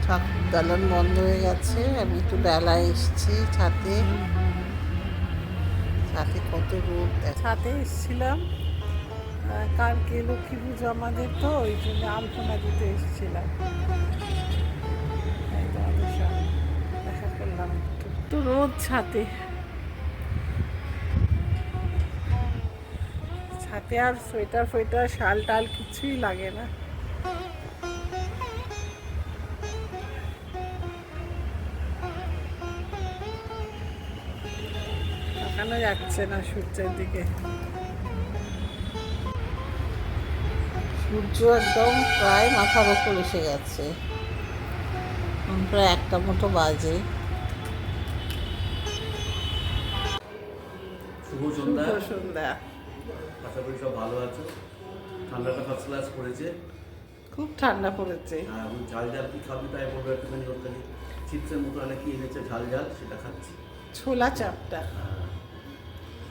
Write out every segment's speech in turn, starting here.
ঠাকুর দালান বন্ধ হয়ে গেছে। আমি একটু বেলায় এসেছি ছাদে। ছাদে কত রোদ, ছাদে এসেছিলাম। কালকে লক্ষ্মী পুজো আমাদের, তো ওই জন্য আলপনা দিতে এসেছিলাম। তোমাদের সঙ্গে দেখা করলাম। তো রোদ ছাদে, ছাদে আর সোয়েটার ফোয়েটার শাল টাল কিছুই লাগে না। তাকানো যাচ্ছে না সূর্যের দিকে। সূর্য একদম প্রায় মাথার ওপর এসে গেছে। প্রায় 1টা মতো বাজে। শুভ সন্ধ্যা। সন্ধ্যা। আশা করি সব ভালো আছো। ঠান্ডাটা ফার্স্ট ক্লাস পড়েছে, খুব ঠান্ডা পড়েছে। এখন ঝাল ঝাল কি খাবি তাই বলবো, একটুখানি ওখানে চিপসের মতো কি এনেছে ঝাল ঝাল, সেটা খাচ্ছি। ছোলা চাপটা।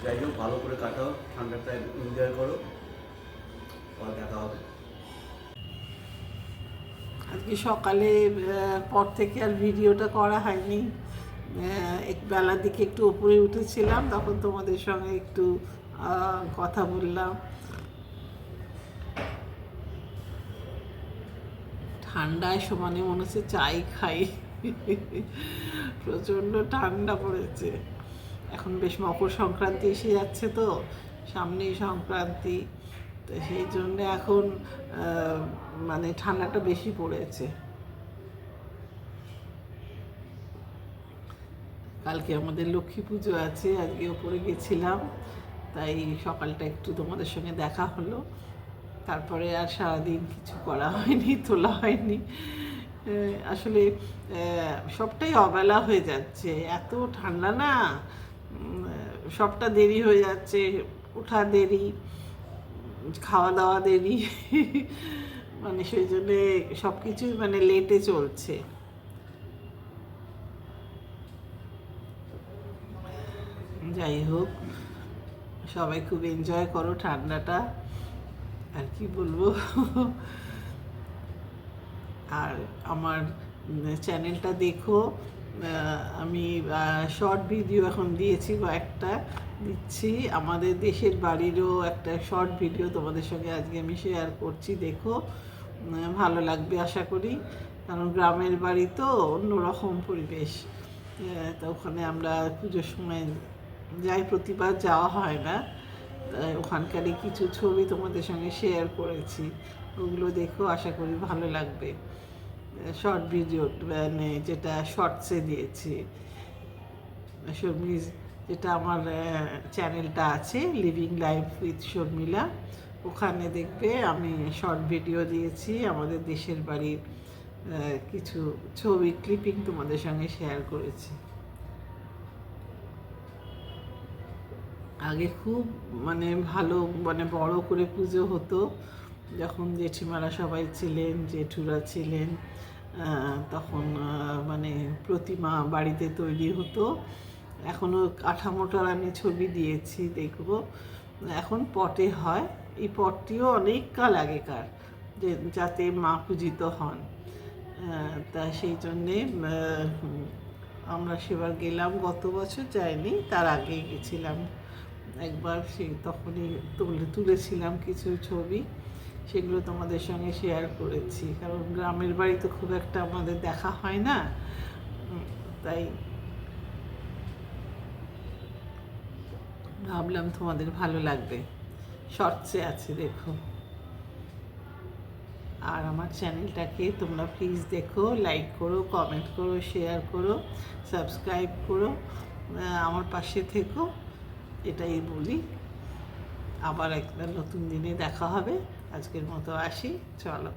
যাই হোক, ভালো করে কাটাও, ঠান্ডাটা এনজয় করো, পর দেখা হবে। আজকে সকালে পর থেকে আর ভিডিওটা করা হয়নি। বেলার দিকে একটু উপরে উঠেছিলাম, তখন তোমাদের সঙ্গে একটু কথা বললাম। ঠান্ডায় সমানে মনে হচ্ছে চাই খাই। প্রচণ্ড ঠান্ডা পড়েছে। এখন বেশ মকর সংক্রান্তি এসে যাচ্ছে, তো সামনেই সংক্রান্তি, তো সেই জন্য এখন মানে ঠান্ডাটা বেশি পড়েছে। কালকে আমাদের লক্ষ্মী পুজো আছে, আজকে ওপরে গেছিলাম, তাই সকালটা একটু তোমাদের সঙ্গে দেখা হলো। তারপরে আর সারাদিন কিছু করা হয়নি, তোলা হয়নি। আসলে সবটাই অবেলা হয়ে যাচ্ছে, এত ঠান্ডা না, সবটা দেরি হয়ে যাচ্ছে। ওঠা দেরি, খাওয়া দাওয়া দেরি, মানে সেই জন্যে সব কিছুই মানে লেটে চলছে। যাই হোক, সবাই খুব এনজয় করো ঠান্ডাটা, আর কি বলবো। আর আমার চ্যানেলটা দেখো, আমি শর্ট ভিডিও এখন দিয়েছি, কয়েকটা দিচ্ছি। আমাদের দেশের বাড়িরও একটা শর্ট ভিডিও তোমাদের সঙ্গে আজকে আমি শেয়ার করছি, দেখো, ভালো লাগবে আশা করি। কারণ গ্রামের বাড়ি তো, অন্যরকম পরিবেশ। তো ওখানে আমরা পুজোর সময় যাই, প্রতিবার যাওয়া হয় না, ওখানকারই কিছু ছবি তোমাদের সঙ্গে শেয়ার করেছি, ওগুলো দেখো, আশা করি ভালো লাগবে। শর্ট ভিডিও মানে যেটা শর্টসে দিয়েছি, শর্মিজ, যেটা আমার চ্যানেলটা আছে লিভিং লাইফ উইথ শর্মিলা, ওখানে দেখবে আমি শর্ট ভিডিও দিয়েছি, আমাদের দেশের বাড়ির কিছু ছবি ক্লিপিং তোমাদের সঙ্গে শেয়ার করেছি। আগে খুব মানে ভালো, মানে বড় করে পুজো হতো, যখন জেঠিমারা সবাই ছিলেন, জেঠুরা ছিলেন, তখন মানে প্রতিমা বাড়িতে তৈরি হতো। এখনও কাঠামোটার আমি ছবি দিয়েছি, দেখবো। এখন পটে হয়, এই পটটিও অনেক কাল আগেকার, যে যাতে মা পূজিত হন। তা সেই জন্যে আমরা সেবার গেলাম, গত বছর যাইনি, তার আগে গেছিলাম একবার, তখনই তুলেছিলাম কিছু ছবি, সেগুলো তোমাদের সঙ্গে শেয়ার করেছি। কারণ গ্রামের বাড়ি তো খুব একটা আমাদের দেখা হয় না, তাই ভাবলাম তোমাদের ভালো লাগবে। শর্টসে আছে, দেখো। আর আমার চ্যানেলটাকে তোমরা প্লিজ দেখো, লাইক করো, কমেন্ট করো, শেয়ার করো, সাবস্ক্রাইব করো, আমার পাশে থেকো, এটাই বলি। আবার একটা নতুন দিনে দেখা হবে। আজকের মতো আসি, চলো।